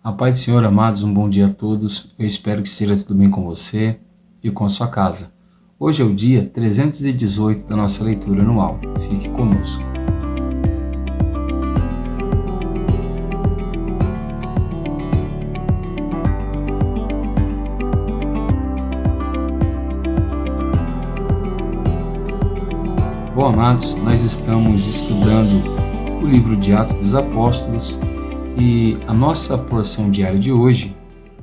A paz do Senhor, amados, um bom dia a todos. Eu espero que esteja tudo bem com você e com a sua casa. Hoje é o dia 318 da nossa leitura anual. Fique conosco. Bom, amados, nós estamos estudando o livro de Atos dos Apóstolos e a nossa porção diária de hoje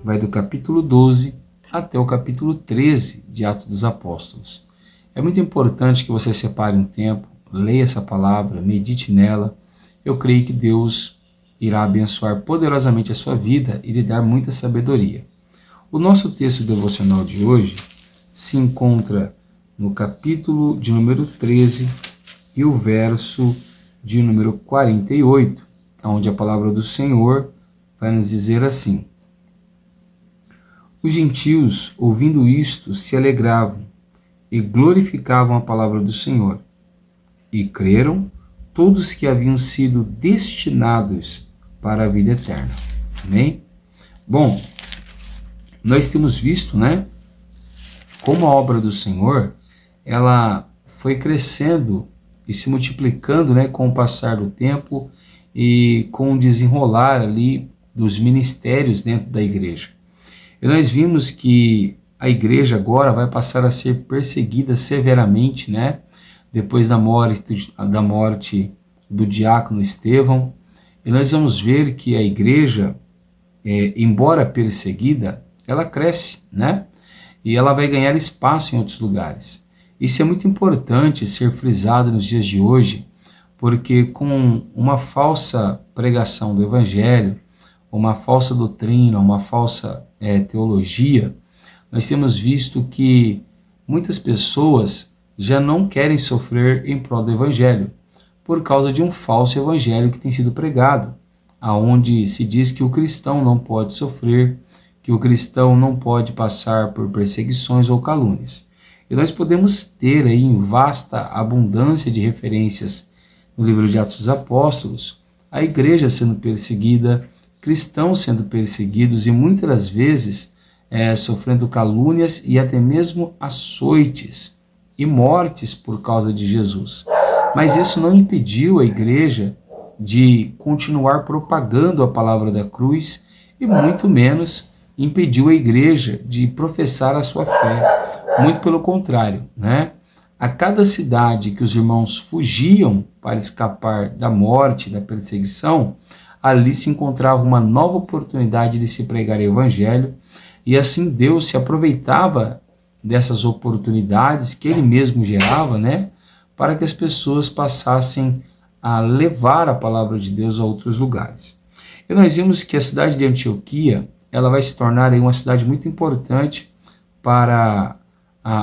vai do capítulo 12 até o capítulo 13 de Atos dos Apóstolos. É muito importante que você separe um tempo, leia essa palavra, medite nela. Eu creio que Deus irá abençoar poderosamente a sua vida e lhe dar muita sabedoria. O nosso texto devocional de hoje se encontra no capítulo de número 13 e o verso de número 48, onde a palavra do Senhor vai nos dizer assim: Os gentios, ouvindo isto, se alegravam e glorificavam a palavra do Senhor, e creram todos que haviam sido destinados para a vida eterna. Amém? Bom, nós temos visto, como a obra do Senhor, ela foi crescendo e se multiplicando, com o passar do tempo e com o desenrolar ali dos ministérios dentro da igreja. E nós vimos que a igreja agora vai passar a ser perseguida severamente, depois da morte do diácono Estevão. E nós vamos ver que a igreja, embora perseguida, ela cresce, e ela vai ganhar espaço em outros lugares. Isso é muito importante ser frisado nos dias de hoje, porque com uma falsa pregação do evangelho, uma falsa doutrina, uma falsa teologia, nós temos visto que muitas pessoas já não querem sofrer em prol do evangelho, por causa de um falso evangelho que tem sido pregado, aonde se diz que o cristão não pode sofrer, que o cristão não pode passar por perseguições ou calúnias. E nós podemos ter aí em vasta abundância de referências no livro de Atos dos Apóstolos, a igreja sendo perseguida, cristãos sendo perseguidos e muitas das vezes sofrendo calúnias e até mesmo açoites e mortes por causa de Jesus. Mas isso não impediu a igreja de continuar propagando a palavra da cruz e muito menos impediu a igreja de professar a sua fé. Muito pelo contrário, A cada cidade que os irmãos fugiam para escapar da morte, da perseguição, ali se encontrava uma nova oportunidade de se pregar o evangelho, e assim Deus se aproveitava dessas oportunidades que Ele mesmo gerava, para que as pessoas passassem a levar a palavra de Deus a outros lugares. E nós vimos que a cidade de Antioquia, ela vai se tornar aí uma cidade muito importante para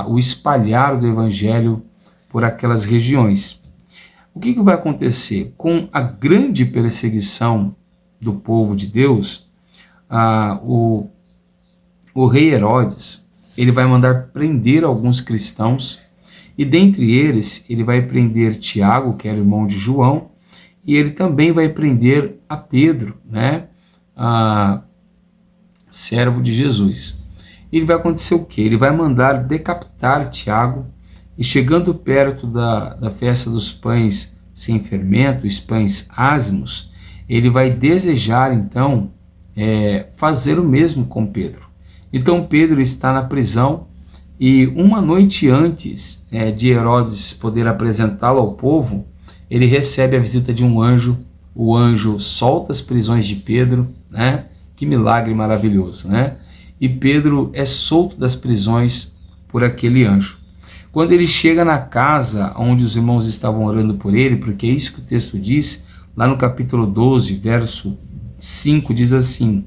o espalhar do evangelho por aquelas regiões. O que vai acontecer? Com a grande perseguição do povo de Deus, o rei Herodes, ele vai mandar prender alguns cristãos, e dentre eles ele vai prender Tiago, que era irmão de João, e ele também vai prender a Pedro, servo de Jesus. Ele vai acontecer o quê? Ele vai mandar decapitar Tiago, e chegando perto da festa dos pães sem fermento, os pães ázimos, ele vai desejar então fazer o mesmo com Pedro. Então Pedro está na prisão, e uma noite antes de Herodes poder apresentá-lo ao povo, ele recebe a visita de um anjo. O anjo solta as prisões de Pedro, Que milagre maravilhoso, E Pedro é solto das prisões por aquele anjo. Quando ele chega na casa onde os irmãos estavam orando por ele, porque é isso que o texto diz, lá no capítulo 12, verso 5, diz assim: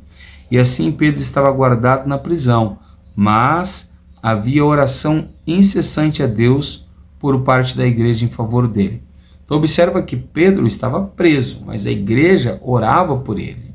E assim Pedro estava guardado na prisão, mas havia oração incessante a Deus por parte da igreja em favor dele. Então observa que Pedro estava preso, mas a igreja orava por ele,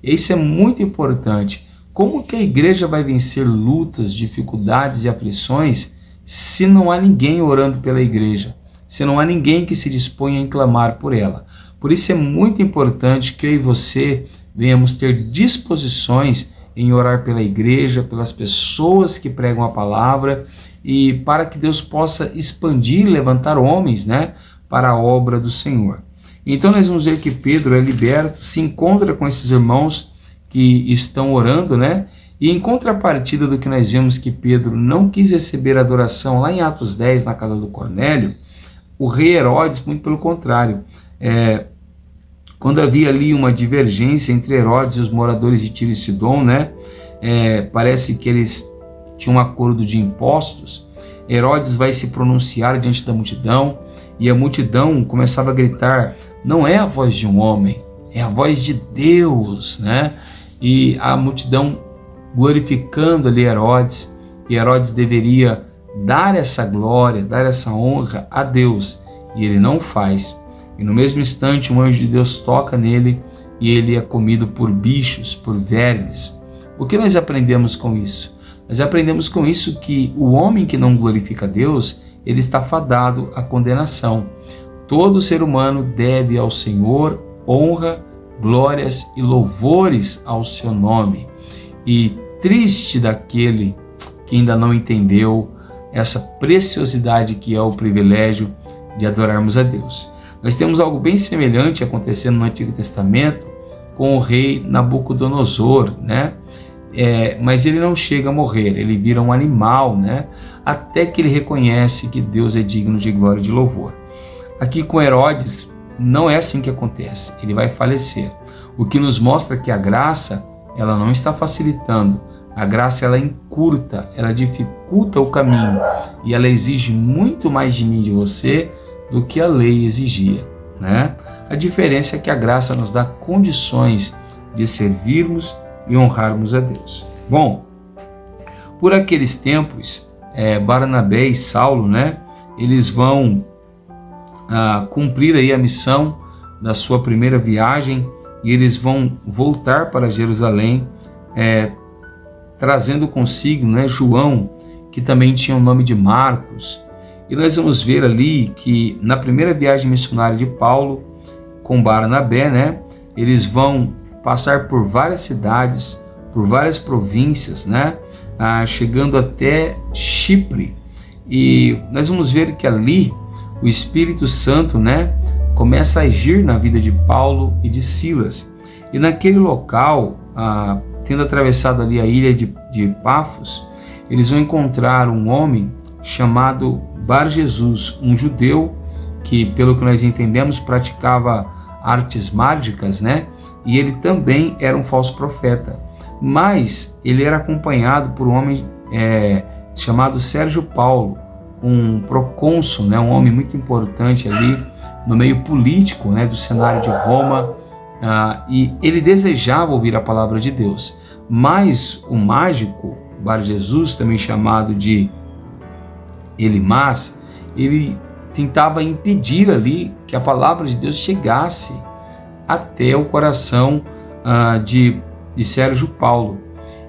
Isso é muito importante. Como que a igreja vai vencer lutas, dificuldades e aflições se não há ninguém orando pela igreja? Se não há ninguém que se disponha a clamar por ela? Por isso é muito importante que eu e você venhamos ter disposições em orar pela igreja, pelas pessoas que pregam a palavra, e para que Deus possa expandir e levantar homens, né, para a obra do Senhor. Então nós vamos ver que Pedro é liberto, se encontra com esses irmãos que estão orando, né? E em contrapartida do que nós vemos que Pedro não quis receber adoração lá em Atos 10, na casa do Cornélio, o rei Herodes, muito pelo contrário, quando havia ali uma divergência entre Herodes e os moradores de Tiro e Sidom, né? Parece que eles tinham um acordo de impostos. Herodes vai se pronunciar diante da multidão, e a multidão começava a gritar: não é a voz de um homem, é a voz de Deus, né? E a multidão glorificando ali Herodes, e Herodes deveria dar essa glória, dar essa honra a Deus, e ele não faz. E no mesmo instante um anjo de Deus toca nele, e ele é comido por bichos, por vermes. O que nós aprendemos com isso? Nós aprendemos com isso que o homem que não glorifica a Deus, ele está fadado à condenação. Todo ser humano deve ao Senhor honra, glórias e louvores ao seu nome. E triste daquele que ainda não entendeu essa preciosidade que é o privilégio de adorarmos a Deus. Nós temos algo bem semelhante acontecendo no Antigo Testamento com o rei Nabucodonosor, né? Mas ele não chega a morrer, ele vira um animal, né? Até que ele reconhece que Deus é digno de glória e de louvor. Aqui com Herodes não é assim que acontece, ele vai falecer. O que nos mostra que a graça, ela não está facilitando, a graça ela encurta, ela dificulta o caminho, e ela exige muito mais de mim e de você do que a lei exigia, né? A diferença é que a graça nos dá condições de servirmos e honrarmos a Deus. Bom, por aqueles tempos, Barnabé e Saulo, né, eles vão cumprir aí a missão da sua primeira viagem, e eles vão voltar para Jerusalém, trazendo consigo, né, João, que também tinha o nome de Marcos. E nós vamos ver ali que na primeira viagem missionária de Paulo com Barnabé, né, eles vão passar por várias cidades, por várias províncias, né, chegando até Chipre. E nós vamos ver que ali o Espírito Santo, né, começa a agir na vida de Paulo e de Silas. E naquele local, tendo atravessado ali a ilha de Pafos, eles vão encontrar um homem chamado Bar-Jesus, um judeu que, pelo que nós entendemos, praticava artes mágicas, né? E ele também era um falso profeta. Mas ele era acompanhado por um homem chamado Sérgio Paulo, um procônsul, né? Um homem muito importante ali no meio político, né? Do cenário de Roma. E ele desejava ouvir a palavra de Deus. Mas o mágico, Bar-Jesus, também chamado de Elimas, ele tentava impedir ali que a palavra de Deus chegasse até o coração de Sérgio Paulo.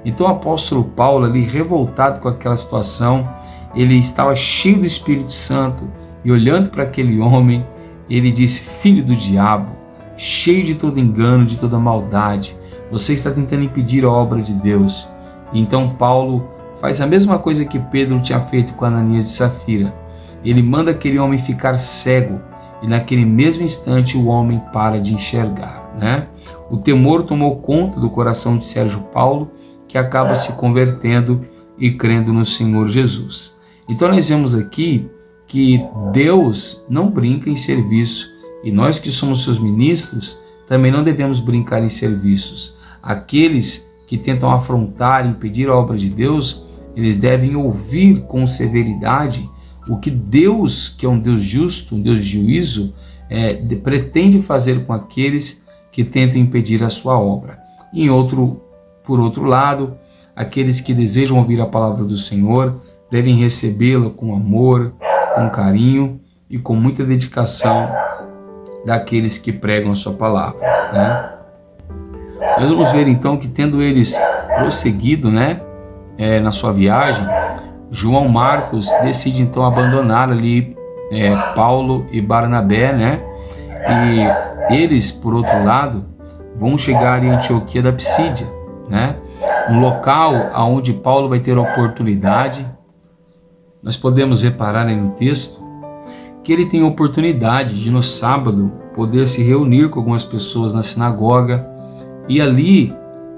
Então o apóstolo Paulo, ali revoltado com aquela situação, ele estava cheio do Espírito Santo, e olhando para aquele homem, ele disse: filho do diabo, cheio de todo engano, de toda maldade, você está tentando impedir a obra de Deus. E então Paulo faz a mesma coisa que Pedro tinha feito com Ananias e Safira. Ele manda aquele homem ficar cego, e naquele mesmo instante o homem para de enxergar, né? O temor tomou conta do coração de Sérgio Paulo, que acaba se convertendo e crendo no Senhor Jesus. Então nós vemos aqui que Deus não brinca em serviço, e nós que somos seus ministros também não devemos brincar em serviços. Aqueles que tentam afrontar e impedir a obra de Deus, eles devem ouvir com severidade o que Deus, que é um Deus justo, um Deus de juízo, pretende fazer com aqueles que tentam impedir a sua obra. E por outro lado, aqueles que desejam ouvir a palavra do Senhor devem recebê-la com amor, com carinho e com muita dedicação daqueles que pregam a sua palavra, né? Nós vamos ver então que, tendo eles prosseguido, né, na sua viagem, João Marcos decide então abandonar ali Paulo e Barnabé, né? E eles, por outro lado, vão chegar em Antioquia da Psídia, né? Um local onde Paulo vai ter a oportunidade. Nós podemos reparar aí no texto que ele tem a oportunidade de no sábado poder se reunir com algumas pessoas na sinagoga, e ali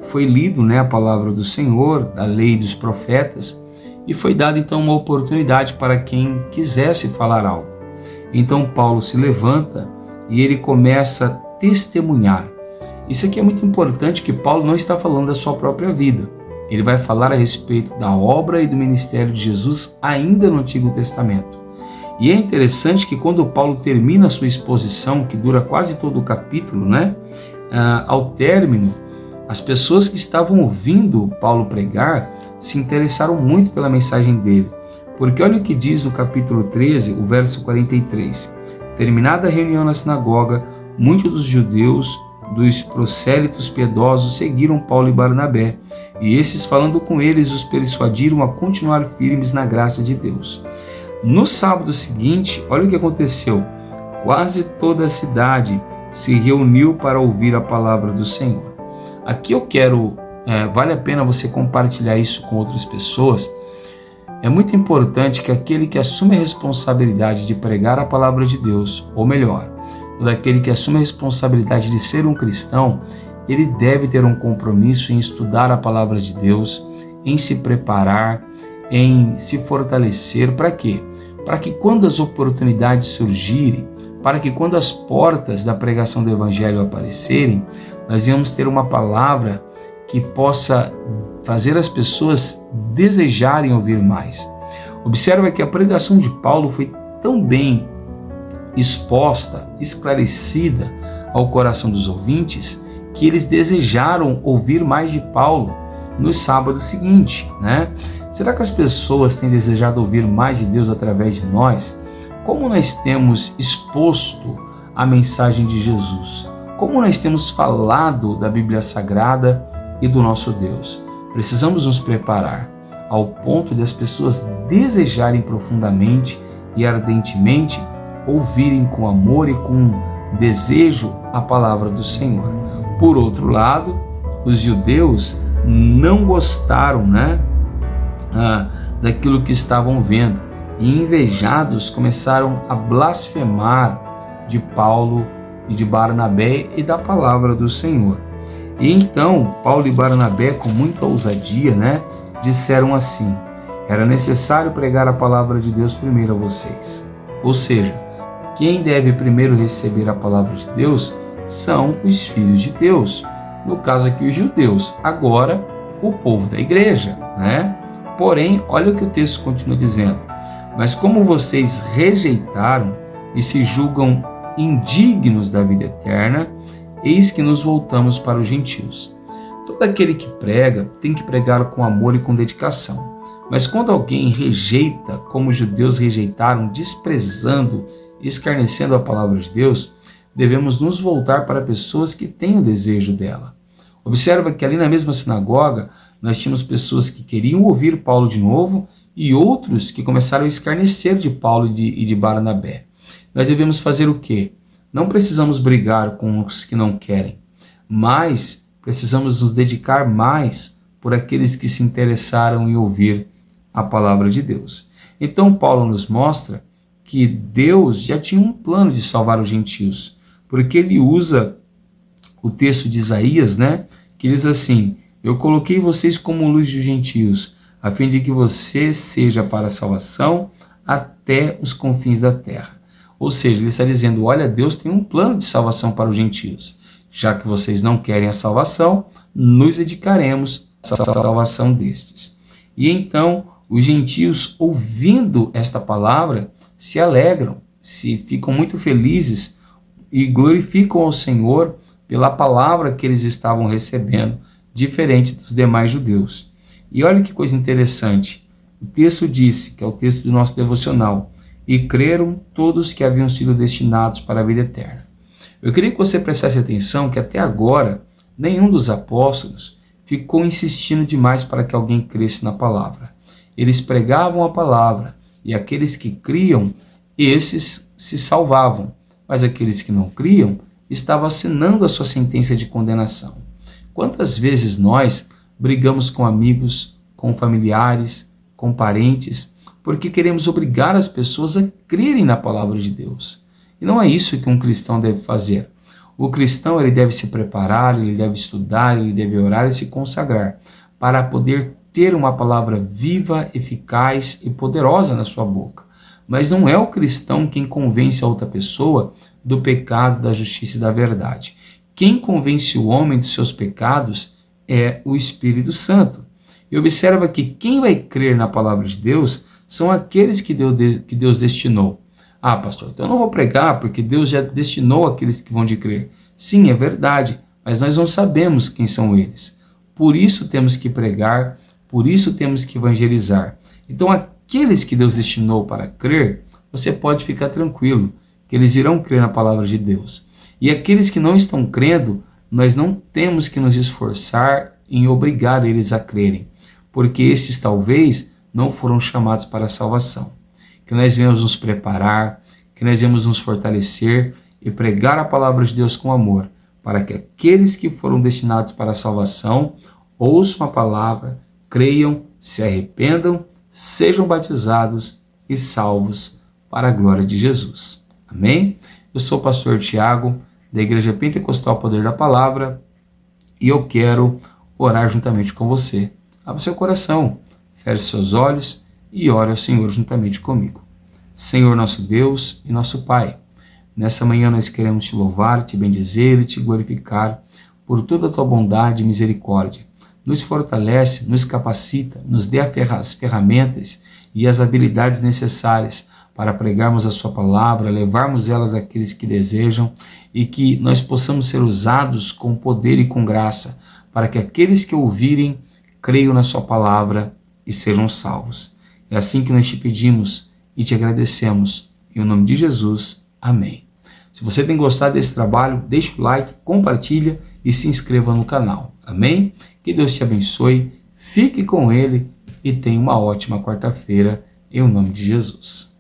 foi lido, né, a palavra do Senhor, da lei dos profetas, e foi dada então uma oportunidade para quem quisesse falar algo. Então Paulo se levanta e ele começa a testemunhar. Isso aqui é muito importante, que Paulo não está falando da sua própria vida. Ele vai falar a respeito da obra e do ministério de Jesus ainda no Antigo Testamento. E é interessante que quando Paulo termina a sua exposição, que dura quase todo o capítulo, né? Ao término, as pessoas que estavam ouvindo Paulo pregar se interessaram muito pela mensagem dele. Porque olha o que diz no capítulo 13, o verso 43. Terminada a reunião na sinagoga, muitos dos judeus, dos prosélitos piedosos, seguiram Paulo e Barnabé, e esses, falando com eles, os persuadiram a continuar firmes na graça de Deus. No sábado seguinte, olha o que aconteceu. Quase toda a cidade se reuniu para ouvir a palavra do Senhor. Aqui eu quero, vale a pena você compartilhar isso com outras pessoas. É muito importante que aquele que assume a responsabilidade de pregar a palavra de Deus, ou melhor, daquele que assume a responsabilidade de ser um cristão, ele deve ter um compromisso em estudar a palavra de Deus, em se preparar, em se fortalecer. Para quê? Para que quando as oportunidades surgirem, para que quando as portas da pregação do Evangelho aparecerem, nós vamos ter uma palavra que possa fazer as pessoas desejarem ouvir mais. Observa que a pregação de Paulo foi tão bem exposta, esclarecida ao coração dos ouvintes, que eles desejaram ouvir mais de Paulo no sábado seguinte, né? Será que as pessoas têm desejado ouvir mais de Deus através de nós? Como nós temos exposto a mensagem de Jesus? Como nós temos falado da Bíblia Sagrada e do nosso Deus? Precisamos nos preparar ao ponto de as pessoas desejarem profundamente e ardentemente ouvirem com amor e com desejo a palavra do Senhor. Por outro lado, os judeus não gostaram, daquilo que estavam vendo, e invejados começaram a blasfemar de Paulo e de Barnabé e da palavra do Senhor. E então Paulo e Barnabé, com muita ousadia, disseram assim: era necessário pregar a palavra de Deus primeiro a vocês. Ou seja, quem deve primeiro receber a palavra de Deus são os filhos de Deus. No caso aqui, os judeus. Agora, o povo da igreja, Porém, olha o que o texto continua dizendo. Mas como vocês rejeitaram e se julgam indignos da vida eterna, eis que nos voltamos para os gentios. Todo aquele que prega tem que pregar com amor e com dedicação. Mas quando alguém rejeita, como os judeus rejeitaram, desprezando e escarnecendo a palavra de Deus, devemos nos voltar para pessoas que têm o desejo dela. Observa que ali na mesma sinagoga, nós tínhamos pessoas que queriam ouvir Paulo de novo e outros que começaram a escarnecer de Paulo e de Barnabé. Nós devemos fazer o quê? Não precisamos brigar com os que não querem, mas precisamos nos dedicar mais por aqueles que se interessaram em ouvir a palavra de Deus. Então Paulo nos mostra que Deus já tinha um plano de salvar os gentios, porque ele usa o texto de Isaías, que diz assim: eu coloquei vocês como luz dos gentios, a fim de que você seja para a salvação até os confins da terra. Ou seja, ele está dizendo: olha, Deus tem um plano de salvação para os gentios. Já que vocês não querem a salvação, nos dedicaremos à salvação destes. E então, os gentios, ouvindo esta palavra, se alegram, ficam muito felizes e glorificam ao Senhor pela palavra que eles estavam recebendo, diferente dos demais judeus. E olha que coisa interessante, o texto disse, que é o texto do nosso devocional: e creram todos que haviam sido destinados para a vida eterna. Eu queria que você prestasse atenção que até agora nenhum dos apóstolos ficou insistindo demais para que alguém cresça na palavra. Eles pregavam a palavra e aqueles que criam, esses se salvavam, mas aqueles que não criam estava assinando a sua sentença de condenação. Quantas vezes nós brigamos com amigos, com familiares, com parentes, porque queremos obrigar as pessoas a crerem na palavra de Deus. E não é isso que um cristão deve fazer. O cristão ele deve se preparar, ele deve estudar, ele deve orar e se consagrar para poder ter uma palavra viva, eficaz e poderosa na sua boca. Mas não é o cristão quem convence a outra pessoa do pecado, da justiça e da verdade. Quem convence o homem dos seus pecados é o Espírito Santo. E observa que quem vai crer na palavra de Deus são aqueles que Deus destinou. Ah, pastor, então eu não vou pregar porque Deus já destinou aqueles que vão de crer. Sim, é verdade, mas nós não sabemos quem são eles. Por isso temos que pregar, por isso temos que evangelizar. Então aqueles que Deus destinou para crer, você pode ficar tranquilo, que eles irão crer na palavra de Deus. E aqueles que não estão crendo, nós não temos que nos esforçar em obrigar eles a crerem, porque esses talvez não foram chamados para a salvação. Que nós venhamos nos preparar, que nós venhamos nos fortalecer e pregar a palavra de Deus com amor, para que aqueles que foram destinados para a salvação ouçam a palavra, creiam, se arrependam, sejam batizados e salvos para a glória de Jesus. Amém? Eu sou o pastor Tiago, da Igreja Pentecostal Poder da Palavra, e eu quero orar juntamente com você. Abra seu coração, feche seus olhos e ore ao Senhor juntamente comigo. Senhor nosso Deus e nosso Pai, nessa manhã nós queremos te louvar, te bendizer e te glorificar por toda a tua bondade e misericórdia. Nos fortalece, nos capacita, nos dê as ferramentas e as habilidades necessárias para pregarmos a sua palavra, levarmos elas àqueles que desejam e que nós possamos ser usados com poder e com graça para que aqueles que ouvirem creiam na sua palavra e sejam salvos. É assim que nós te pedimos e te agradecemos. Em nome de Jesus, amém. Se você tem gostado desse trabalho, deixa o like, compartilha e se inscreva no canal. Amém? Que Deus te abençoe, fique com Ele e tenha uma ótima quarta-feira, em nome de Jesus.